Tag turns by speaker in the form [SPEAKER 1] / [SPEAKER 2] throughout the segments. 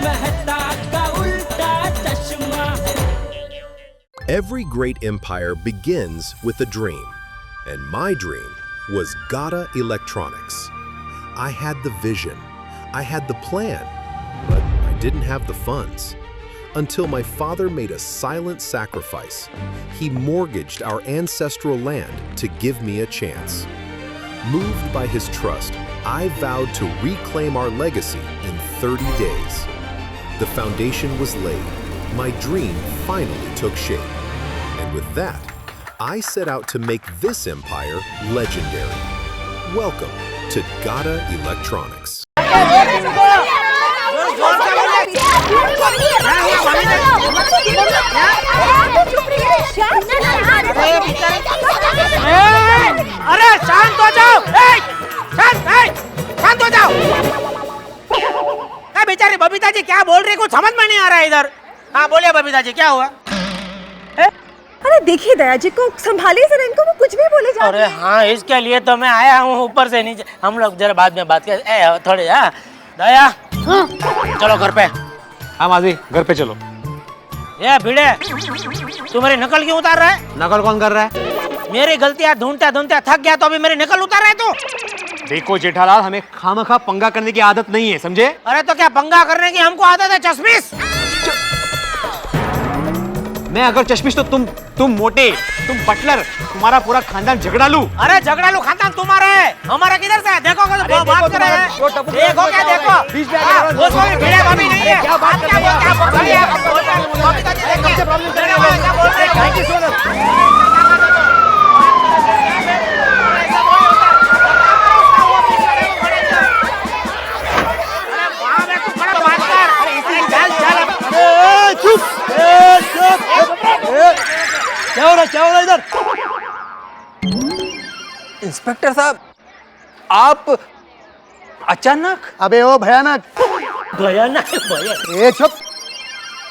[SPEAKER 1] मेहता का उल्टा चश्मा।
[SPEAKER 2] Every great empire begins with a dream, and my dream was Gata Electronics. I had the vision, I had the plan, but I didn't have the funds. Until my father made a silent sacrifice. He mortgaged our ancestral land to give me a chance. Moved by his trust, I vowed to reclaim our legacy in 30 days. The foundation was laid. My dream finally took shape. And with that, I set out to make this empire legendary. Welcome to Gata Electronics.
[SPEAKER 3] अरे शांत हो जाओ, शांत हो जाओ। बेचारी बबीता जी क्या बोल रही, कुछ समझ में नहीं आ रहा है इधर। हाँ बोलिए बबीता जी, क्या हुआ?
[SPEAKER 4] अरे देखिए दया जी को संभालिए जरा, इनको वो कुछ भी बोले जा रहे हैं।
[SPEAKER 3] अरे हाँ, इसके लिए तो मैं आया हूँ ऊपर से नीचे। हम लोग जरा बाद में बात कर थोड़े। हाँ दया, चलो घर पे।
[SPEAKER 5] हाँ माधवी, घर पे चलो।
[SPEAKER 3] ये भिड़े, तू मेरी नकल क्यों उतार रहा है?
[SPEAKER 5] नकल कौन कर रहा है?
[SPEAKER 3] मेरी गलतियां ढूंढता ढूंढता थक गया तो अभी मेरी नकल उतार रहा है तू?
[SPEAKER 5] देखो जेठालाल, हमें खामखा पंगा करने की आदत नहीं है, समझे?
[SPEAKER 3] अरे तो क्या पंगा करने की हमको आदत है? चश्मिश
[SPEAKER 5] मैं अगर चश्मिश तो तुम मोटे, तुम बटलर, तुम्हारा पूरा खानदान झगड़ालू।
[SPEAKER 3] अरे झगड़ालू खानदान तुम्हारा है, हमारा किधर से है? देखो बात कर रहे हैं। देखो क्या देखो, भिड़े भाभी नहीं है। क्या बात कर रहे हैं?
[SPEAKER 5] क्या हो रहा इधर?
[SPEAKER 6] इंस्पेक्टर साहब, आप अचानक?
[SPEAKER 7] अबे ओ भयानक। ए चुप,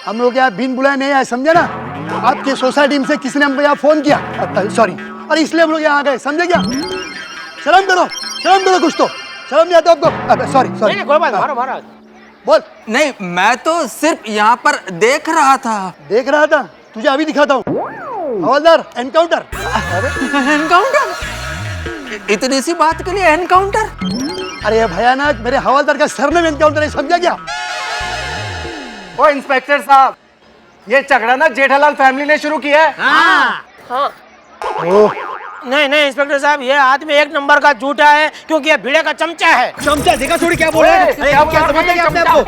[SPEAKER 7] हम लोग यहाँ बिन बुलाए नहीं आए, समझे ना? आपके सोसाइटी में से किसी ने हमको यहाँ फोन किया, सॉरी, अरे इसलिए हम लोग यहाँ आ गए, समझे क्या? शर्म करो कुछ तो, शर्म नहीं आता आपको? सॉरी
[SPEAKER 3] कोई बात, मारो
[SPEAKER 7] बोल।
[SPEAKER 6] नहीं, मैं तो सिर्फ यहाँ पर देख रहा था।
[SPEAKER 7] देख रहा था? तुझे अभी दिखाता हूँ। हवलदार, एनकाउंटर।
[SPEAKER 6] एनकाउंटर? इतनी सी बात के लिए एनकाउंटर?
[SPEAKER 7] अरे भयानक, मेरे हवलदार का सरनेम एनकाउंटर है, समझा क्या?
[SPEAKER 5] ओ इंस्पेक्टर साहब, ये झगड़ा ना जेठालाल फैमिली ने शुरू किया है।
[SPEAKER 3] हाँ। नहीं इंस्पेक्टर साहब, ये आदमी एक नंबर का झूठा है, क्योंकि ये भिड़े का चमचा है।
[SPEAKER 5] चमचा देखा थोड़ी क्या बोल रहे हैं? क्या समझते हैं अपने आप को?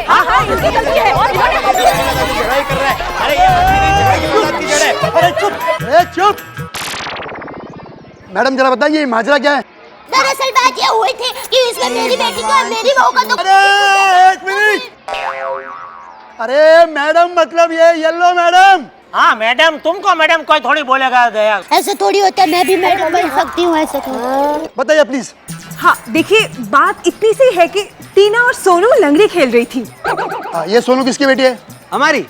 [SPEAKER 7] अरे चुप। मैडम जरा बताइए ये माजरा क्या है?
[SPEAKER 8] दरअसल बात ये हुई थी कि इसमें मेरी बेटी को और मेरी बहू का तो।
[SPEAKER 7] अरे एक मिनट। अरे मैडम मतलब ये येलो मैडम।
[SPEAKER 3] हाँ मैडम, तुमको मैडम कोई थोड़ी बोलेगा दया।
[SPEAKER 8] ऐसे थोड़ी होता है, मैं भी मैडम बन सकती हूँ ऐसे थोड़ी।
[SPEAKER 7] बताइए प्लीज।
[SPEAKER 4] हाँ देखिए, बात इतनी सी है कि टीना और सोनू लंगड़ी खेल रही थी।
[SPEAKER 7] ये सोनू किसकी बेटी है?
[SPEAKER 4] हमारी।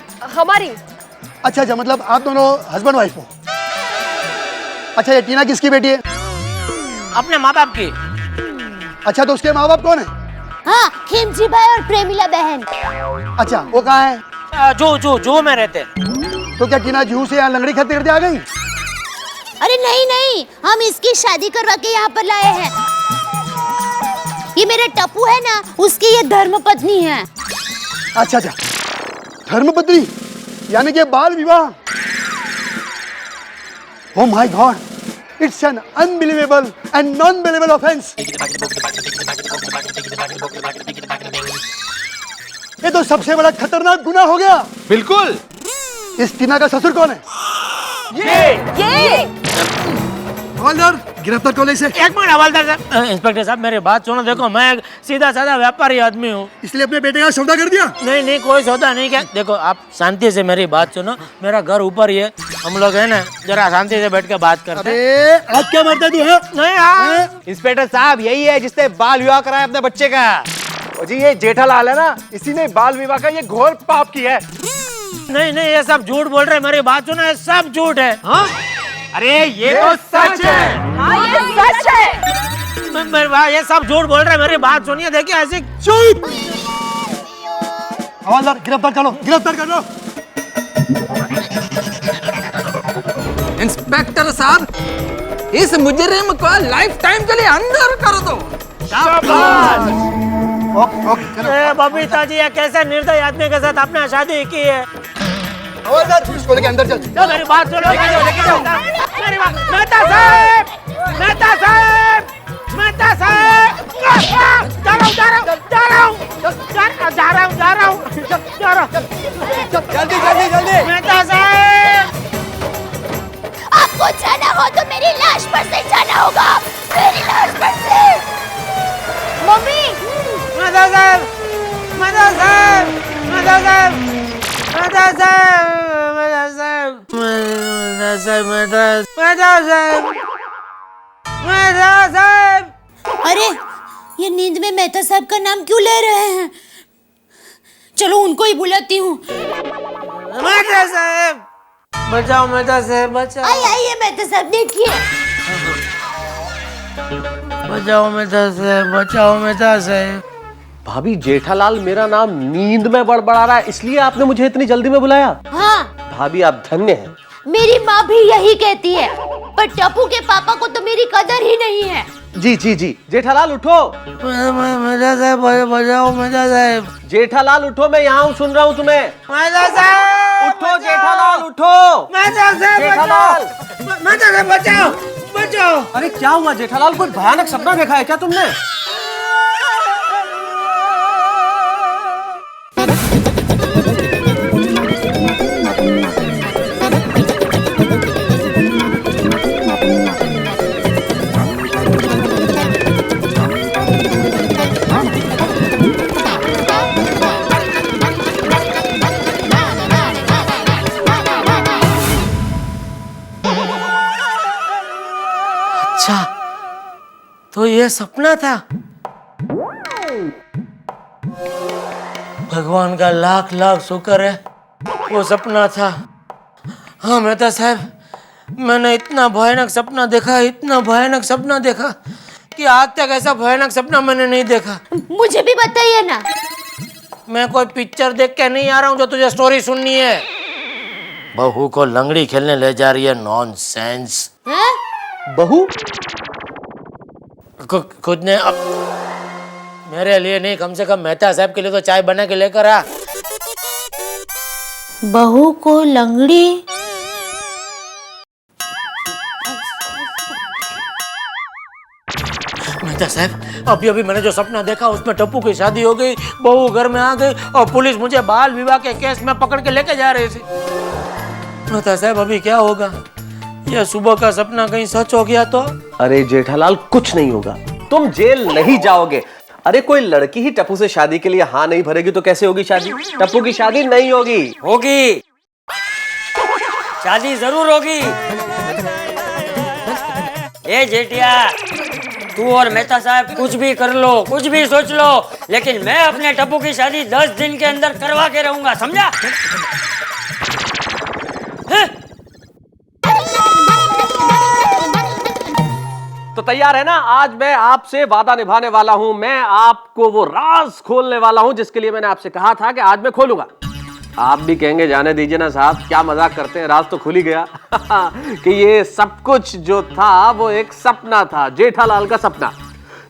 [SPEAKER 7] अच्छा, मतलब आप दोनों हस्बैंड वाइफ हो? अच्छा, ये टीना किसकी बेटी है?
[SPEAKER 3] अपने माँ बाप की।
[SPEAKER 7] अच्छा, तो उसके माँ बाप कौन है?
[SPEAKER 8] हाँ, खिमजी भाई और प्रेमिला बहन।
[SPEAKER 7] अच्छा, वो कहाँ है?
[SPEAKER 3] जो में रहते।
[SPEAKER 7] तो क्या टीना जूहू से यहाँ लंगड़ी खाते करते आ गई?
[SPEAKER 8] अरे नहीं, हम इसकी शादी करवा के यहाँ पर लाए हैं। ये मेरा टप्पू है ना, उसकी ये धर्मपत्नी है।
[SPEAKER 7] अच्छा, धर्मपत्नी यानी कि बाल विवाह। Oh my God, it's an unbelievable and non-believable offense. ये तो सबसे बड़ा खतरनाक गुनाह हो गया।
[SPEAKER 5] बिल्कुल।
[SPEAKER 7] इस टीना का ससुर कौन है?
[SPEAKER 4] ये
[SPEAKER 7] हवलदार, गिरफ्तार करो इसे।
[SPEAKER 3] एक मिनट हवलदार साहब। इंस्पेक्टर साहब मेरी बात सुनो, देखो मैं एक सीधा साधा व्यापारी आदमी हूँ।
[SPEAKER 7] इसलिए अपने बेटे का सौदा कर दिया?
[SPEAKER 3] नहीं कोई सौदा नहीं किया। देखो आप शांति से मेरी बात सुनो, मेरा घर ऊपर ही है, हम लोग है ना जरा शांति से बैठ के बात करते हैं।
[SPEAKER 7] अरे आज क्या मरता तू है?
[SPEAKER 3] नहीं हाँ।
[SPEAKER 5] इंस्पेक्टर साहब, यही है जिसने बाल विवाह कराया अपने बच्चे का। जी ये जेठालाल है ना, इसी ने बाल विवाह का ये घोर पाप किया है।
[SPEAKER 3] नहीं ये सब झूठ बोल रहे हैं, मेरी बात सुनो, ये सब झूठ है।
[SPEAKER 5] हाँ? अरे ये तो सच है।
[SPEAKER 4] हाँ ये सच है।
[SPEAKER 3] ये सब झूठ बोल रहे हैं, मेरी बात सुनिए। देखिए ऐसे
[SPEAKER 7] चुप। हवलदार गिरफ्तार करो, गिरफ्तार करो।
[SPEAKER 6] इंस्पेक्टर साहब, इस मुजरिम को लाइफ टाइम के लिए अंदर कर दो।
[SPEAKER 7] ओके चलो।
[SPEAKER 3] बबीता जी, ये कैसे निर्दयी आदमी के साथ आपने शादी की है?
[SPEAKER 7] हवलदार इसको लेके अंदर चल।
[SPEAKER 3] मेरी बात सुनो, लेके जाओ। मेरी बात, मेहता साहब, मेहता साहब, मेहता साहब, जा रहा हूँ।
[SPEAKER 7] जल्दी जल्दी जल्दी।
[SPEAKER 3] मेहता साहब,
[SPEAKER 8] आपको जाना हो तो मेरी लाश पर से जाना होगा, मेरी लाश पर से। मम्मी,
[SPEAKER 3] मेहता साहब, मेहता साहब, मेहता साहब, मेहता साहब, मेहता साहब, मेहता साहब, मेहता साहब, मेहता साहब।
[SPEAKER 8] अरे ये नींद में मेहता साहब का नाम क्यों ले रहे हैं? चलो उनको ही बुलाती हूँ।
[SPEAKER 3] मेहता साहब, बचाओ मेहता साहब, बचाओ।
[SPEAKER 8] आइए मेहता साहब, देखिए।
[SPEAKER 3] बचाओ मेहता साहब, बचाओ मेहता साहब।
[SPEAKER 5] भाभी, जेठालाल मेरा नाम नींद में बड़बड़ा रहा है, इसलिए आपने मुझे इतनी जल्दी में बुलाया।
[SPEAKER 8] हाँ,
[SPEAKER 5] भाभी आप धन्य हैं।
[SPEAKER 8] मेरी माँ भी यही कहती है, पर टप्पू के पापा को तो मेरी कदर ही नहीं है।
[SPEAKER 5] जी जी जी, जेठालाल उठो।
[SPEAKER 3] मेहता साहब, बचाओ मेहता साहब।
[SPEAKER 5] जेठालाल उठो, मैं यहाँ हूँ, सुन रहा हूँ तुम्हें।
[SPEAKER 3] मेहता साहब,
[SPEAKER 5] उठो जेठालाल, उठो।
[SPEAKER 3] मेहता साहब,
[SPEAKER 5] जेठालाल,
[SPEAKER 3] मेहता साहब, बचाओ, बचाओ।
[SPEAKER 5] अरे क्या हुआ जेठालाल, कोई भयानक सपना देखा है क्या तुमने?
[SPEAKER 3] अच्छा, तो ये सपना था। भगवान का लाख लाख शुक्र है, वो सपना था। हाँ मेहता साहब, मैंने इतना भयानक सपना देखा, इतना भयानक सपना देखा कि आज तक ऐसा भयानक सपना मैंने नहीं देखा।
[SPEAKER 8] मुझे भी बताइए ना।
[SPEAKER 3] मैं कोई पिक्चर देख के नहीं आ रहा हूँ जो तुझे स्टोरी सुननी है। बहू को लंगड़ी खेलने ले जा रही है, नॉनसेंस।
[SPEAKER 8] हैं?
[SPEAKER 5] बहू?
[SPEAKER 3] खुद ने अब मेरे लिए नहीं, कम से कम मेहता साहब के लिए तो चाय बना के लेकर आ।
[SPEAKER 8] बहू को लंगड़ी?
[SPEAKER 3] मेहता साहब, अभी अभी मैंने जो सपना देखा उसमें टप्पू की शादी हो गई, बहू घर में आ गई और पुलिस मुझे बाल विवाह के केस में पकड़ के लेके जा रही थी। मेहता साहब, अभी क्या होगा? यह सुबह का सपना कहीं सच हो गया तो?
[SPEAKER 5] अरे जेठालाल, कुछ नहीं होगा, तुम जेल नहीं जाओगे। अरे कोई लड़की ही टप्पू से शादी के लिए हाँ नहीं भरेगी तो कैसे होगी शादी? टप्पू की शादी नहीं होगी।
[SPEAKER 1] होगी, शादी जरूर होगी। ए जेठिया, तू और मेहता साहब कुछ भी कर लो, कुछ भी सोच लो, लेकिन मैं अपने टप्पू की शादी 10 दिन के अंदर करवा के रहूंगा, समझा?
[SPEAKER 5] तो तैयार है ना? आज मैं आपसे वादा निभाने वाला हूं, मैं आपको वो राज खोलने वाला हूं जिसके लिए मैंने आपसे कहा था कि आज मैं खोलूंगा। आप भी कहेंगे जाने दीजिए ना साहब, क्या मजाक करते हैं, राज तो खुल ही गया कि ये सब कुछ जो था वो एक सपना था, जेठालाल का सपना,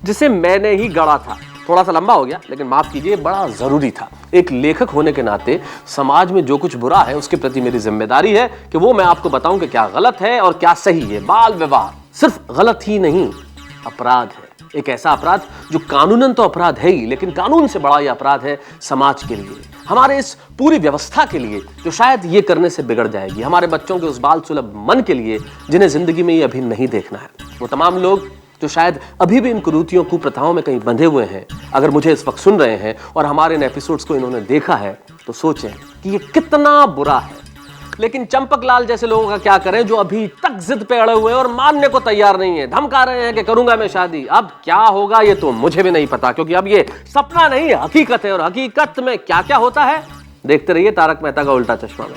[SPEAKER 5] जिसे मैंने ही गढ़ा था। थोड़ा सा लंबा हो गया, लेकिन माफ कीजिए, बड़ा जरूरी था। एक लेखक होने के नाते समाज में जो कुछ बुरा है उसके प्रति मेरी जिम्मेदारी है कि वो मैं आपको बताऊं कि क्या गलत है और क्या सही है। बाल विवाह सिर्फ गलत ही नहीं, अपराध है, एक ऐसा अपराध जो कानूनन तो अपराध है ही, लेकिन कानून से बड़ा यह अपराध है समाज के लिए, हमारे इस पूरी व्यवस्था के लिए जो शायद ये करने से बिगड़ जाएगी, हमारे बच्चों के उस बाल सुलभ मन के लिए जिन्हें जिंदगी में ये अभी नहीं देखना है। वो तमाम लोग जो शायद अभी भी इन कुरीतियों कुप्रथाओं में कहीं बंधे हुए हैं, अगर मुझे इस वक्त सुन रहे हैं और हमारे इन एपिसोड्स को इन्होंने देखा है तो सोचें कि ये कितना बुरा है। लेकिन चंपक लाल जैसे लोगों का क्या करें जो अभी तक जिद पे अड़े हुए हैं और मानने को तैयार नहीं है, धमका रहे हैं कि करूंगा मैं शादी। अब क्या होगा ये तो मुझे भी नहीं पता, क्योंकि अब ये सपना नहीं हकीकत है, और हकीकत में क्या क्या होता है देखते रहिए तारक मेहता का उल्टा चश्मा में।